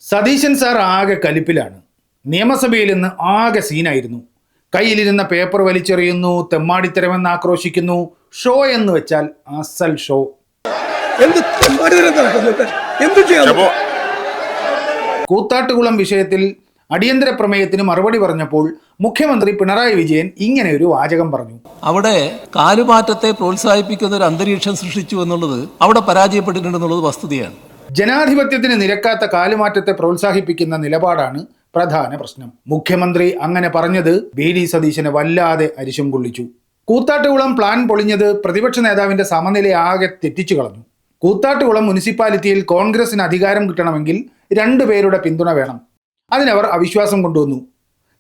Satheesan sir ആകെ കലിപ്പിലാണ്. നിയമസഭയിൽ നിന്ന് ആകെ സീനായിരുന്നു. കയ്യിലിരുന്ന പേപ്പർ വലിച്ചെറിയുന്നു, തെമ്മാടിത്തരമെന്ന് ആക്രോശിക്കുന്നു. ഷോ എന്ന് വെച്ചാൽ അസൽ ഷോ. കൂത്താട്ടുകുളം വിഷയത്തിൽ അടിയന്തര പ്രമേയത്തിന് മറുപടി പറഞ്ഞപ്പോൾ മുഖ്യമന്ത്രി പിണറായി വിജയൻ ഇങ്ങനെ ഒരു വാചകം പറഞ്ഞു. അവിടെ കാലുമാറ്റത്തെ പ്രോത്സാഹിപ്പിക്കുന്ന ഒരു അന്തരീക്ഷം സൃഷ്ടിച്ചു എന്നുള്ളത് അവിടെ പരാജയപ്പെട്ടിട്ടുണ്ടെന്നുള്ളത് വസ്തുതയാണ്. ജനാധിപത്യത്തിന് നിരക്കാത്ത കാലുമാറ്റത്തെ പ്രോത്സാഹിപ്പിക്കുന്ന നിലപാടാണ് പ്രധാന പ്രശ്നം. മുഖ്യമന്ത്രി അങ്ങനെ പറഞ്ഞത് വി.ഡി. സതീശനെ വല്ലാതെ അരിശം കൊള്ളിച്ചു. കൂത്താട്ടുകുളം പ്ലാൻ പൊളിഞ്ഞത് പ്രതിപക്ഷ നേതാവിന്റെ സമനില ആകെ തെറ്റിച്ചു കളഞ്ഞു. കൂത്താട്ടുകുളം മുനിസിപ്പാലിറ്റിയിൽ കോൺഗ്രസിന് അധികാരം കിട്ടണമെങ്കിൽ 2 പേരുടെ പിന്തുണ വേണം. അതിനവർ അവിശ്വാസം കൊണ്ടുവന്നു.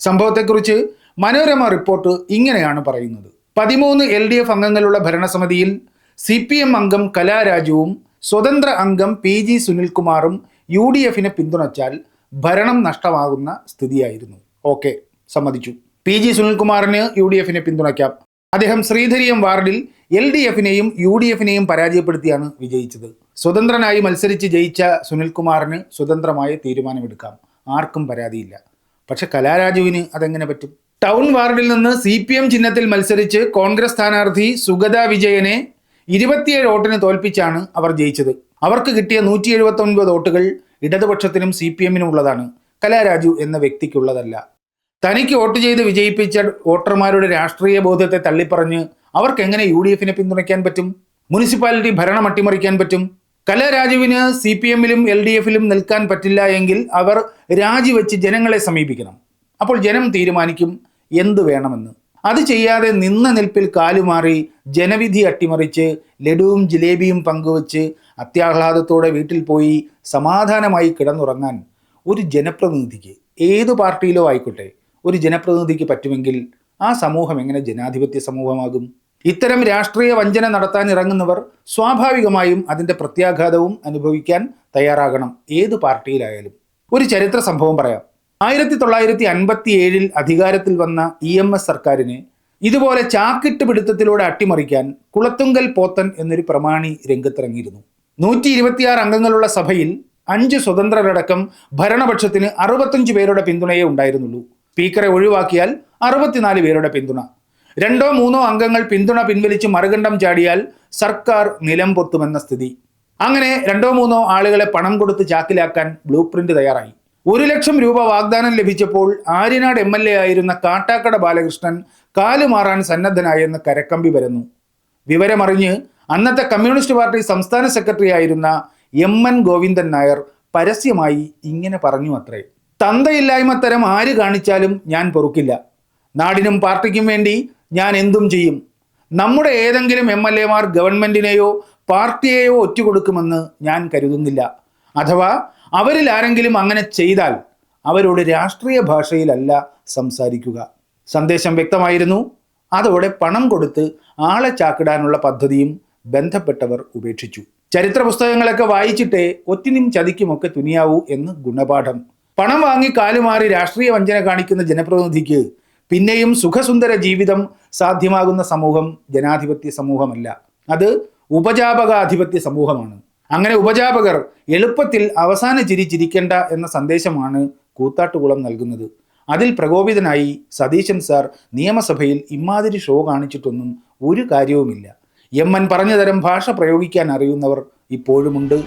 സംഭവത്തെക്കുറിച്ച് മനോരമ റിപ്പോർട്ട് ഇങ്ങനെയാണ് പറയുന്നത്. 13 LDF അംഗങ്ങളുള്ള ഭരണസമിതിയിൽ CPM അംഗം കലാരാജുവും സ്വതന്ത്ര അംഗം PG സുനിൽകുമാറും UDFനെ പിന്തുണച്ചാൽ ഭരണം നഷ്ടമാകുന്ന സ്ഥിതിയായിരുന്നു. ഓക്കെ, സമ്മതിച്ചു. PG സുനിൽകുമാറിന് UDFനെ പിന്തുണയ്ക്കാം. അദ്ദേഹം ശ്രീധരിയം വാർഡിൽ LDFനെയും UDFനെയും പരാജയപ്പെടുത്തിയാണ് വിജയിച്ചത്. സ്വതന്ത്രനായി മത്സരിച്ച് ജയിച്ച സുനിൽകുമാറിന് സ്വതന്ത്രമായ തീരുമാനമെടുക്കാം, ആർക്കും പരാതിയില്ല. പക്ഷെ കലാരാജുവിന് അതെങ്ങനെ പറ്റും? ടൗൺ വാർഡിൽ നിന്ന് CPM ചിഹ്നത്തിൽ മത്സരിച്ച് കോൺഗ്രസ് സ്ഥാനാർത്ഥി സുഗത വിജയനെ 27 വോട്ടിന് തോൽപ്പിച്ചാണ് അവർ ജയിച്ചത്. അവർക്ക് കിട്ടിയ 179 വോട്ടുകൾ ഇടതുപക്ഷത്തിനും CPMനും ഉള്ളതാണ്, കലാരാജു എന്ന വ്യക്തിക്കുള്ളതല്ല. തനിക്ക് വോട്ട് ചെയ്ത് വിജയിപ്പിച്ച വോട്ടർമാരുടെ രാഷ്ട്രീയ ബോധത്തെ തള്ളിപ്പറഞ്ഞ് അവർക്ക് എങ്ങനെ UDFനെ പിന്തുണയ്ക്കാൻ പറ്റും? മുനിസിപ്പാലിറ്റി ഭരണം അട്ടിമറിക്കാൻ പറ്റും? കലാരാജുവിന് CPMലും LDFലും നിൽക്കാൻ പറ്റില്ല എങ്കിൽ അവർ രാജിവെച്ച് ജനങ്ങളെ സമീപിക്കണം. അപ്പോൾ ജനം തീരുമാനിക്കും എന്ത് വേണമെന്ന്. അത് ചെയ്യാതെ നിന്ന നിൽപ്പിൽ കാലുമാറി ജനവിധി അട്ടിമറിച്ച് ലഡുവും ജിലേബിയും പങ്കുവച്ച് അത്യാഹ്ലാദത്തോടെ വീട്ടിൽ പോയി സമാധാനമായി കിടന്നുറങ്ങാൻ ഒരു ജനപ്രതിനിധിക്ക്, ഏതു പാർട്ടിയിലോ ആയിക്കോട്ടെ, ഒരു ജനപ്രതിനിധിക്ക് പറ്റുമെങ്കിൽ ആ സമൂഹം എങ്ങനെ ജനാധിപത്യ സമൂഹമാകും? ഇത്തരം രാഷ്ട്രീയ വഞ്ചന നടത്താൻ ഇറങ്ങുന്നവർ സ്വാഭാവികമായും അതിൻ്റെ പ്രത്യാഘാതവും അനുഭവിക്കാൻ തയ്യാറാകണം, ഏത് പാർട്ടിയിലായാലും. ഒരു ചരിത്ര സംഭവം പറയാം. 1957 അധികാരത്തിൽ വന്ന EMS സർക്കാരിനെ ഇതുപോലെ ചാക്കിട്ട് പിടുത്തത്തിലൂടെ അട്ടിമറിക്കാൻ കുളത്തുങ്കൽ പോത്തൻ എന്നൊരു പ്രമാണി രംഗത്തിറങ്ങിയിരുന്നു. 126 അംഗങ്ങളുള്ള സഭയിൽ 5 സ്വതന്ത്രരടക്കം ഭരണപക്ഷത്തിന് 65 പേരുടെ പിന്തുണയേ ഉണ്ടായിരുന്നുള്ളൂ. സ്പീക്കറെ ഒഴിവാക്കിയാൽ 64 പേരുടെ പിന്തുണ. 2-3 അംഗങ്ങൾ പിന്തുണ പിൻവലിച്ച് മറുകണ്ഠം ചാടിയാൽ സർക്കാർ നിലം പൊത്തുമെന്ന സ്ഥിതി. അങ്ങനെ 2-3 ആളുകളെ പണം കൊടുത്ത് ചാക്കിലാക്കാൻ ബ്ലൂ പ്രിന്റ് തയ്യാറായി. 1 ലക്ഷം രൂപ വാഗ്ദാനം ലഭിച്ചപ്പോൾ ആര്യനാട് MLA ആയിരുന്ന കാട്ടാക്കട ബാലകൃഷ്ണൻ കാലുമാറാൻ സന്നദ്ധനായെന്ന് കരക്കമ്പി വരുന്നു. വിവരമറിഞ്ഞ് അന്നത്തെ കമ്മ്യൂണിസ്റ്റ് പാർട്ടി സംസ്ഥാന സെക്രട്ടറി ആയിരുന്ന MN ഗോവിന്ദൻ നായർ പരസ്യമായി ഇങ്ങനെ പറഞ്ഞു അത്രേ: തന്തയില്ലായ്മ തരം ആര് കാണിച്ചാലും ഞാൻ പൊറുക്കില്ല. നാടിനും പാർട്ടിക്കും വേണ്ടി ഞാൻ എന്തും ചെയ്യും. നമ്മുടെ ഏതെങ്കിലും MLAമാർ ഗവൺമെന്റിനെയോ പാർട്ടിയെയോ ഒറ്റുകൊടുക്കുമെന്ന് ഞാൻ കരുതുന്നില്ല. അഥവാ അവരിൽ ആരെങ്കിലും അങ്ങനെ ചെയ്താൽ അവരോട് രാഷ്ട്രീയ ഭാഷയിലല്ല സംസാരിക്കുക. സന്ദേശം വ്യക്തമായിരുന്നു. അതോടെ പണം കൊടുത്ത് ആളെ ചാക്കിടാനുള്ള പദ്ധതിയും ബന്ധപ്പെട്ടവർ ഉപേക്ഷിച്ചു. ചരിത്ര പുസ്തകങ്ങളൊക്കെ വായിച്ചിട്ടേ ഒറ്റിനും ചതിക്കുമൊക്കെ തുനിയാവൂ എന്ന് ഗുണപാഠം. പണം വാങ്ങി കാലുമാറി രാഷ്ട്രീയ വഞ്ചന കാണിക്കുന്ന ജനപ്രതിനിധിക്ക് പിന്നെയും സുഖസുന്ദര ജീവിതം സാധ്യമാകുന്ന സമൂഹം ജനാധിപത്യ സമൂഹമല്ല, അത് ഉപജാപകാധിപത്യ സമൂഹമാണ്. അങ്ങനെ ഉപജാപകർ എളുപ്പത്തിൽ അവസാന ചിരി ചിരിക്കേണ്ട എന്ന സന്ദേശമാണ് കൂത്താട്ടുകുളം നൽകുന്നത്. അതിൽ പ്രകോപിതനായി സതീശൻ സാർ നിയമസഭയിൽ ഇമാതിരി ഷോ കാണിച്ചിട്ടൊന്നും ഒരു കാര്യവുമില്ല. MN പറഞ്ഞ തരം ഭാഷ പ്രയോഗിക്കാൻ അറിയുന്നവർ ഇപ്പോഴുമുണ്ട്.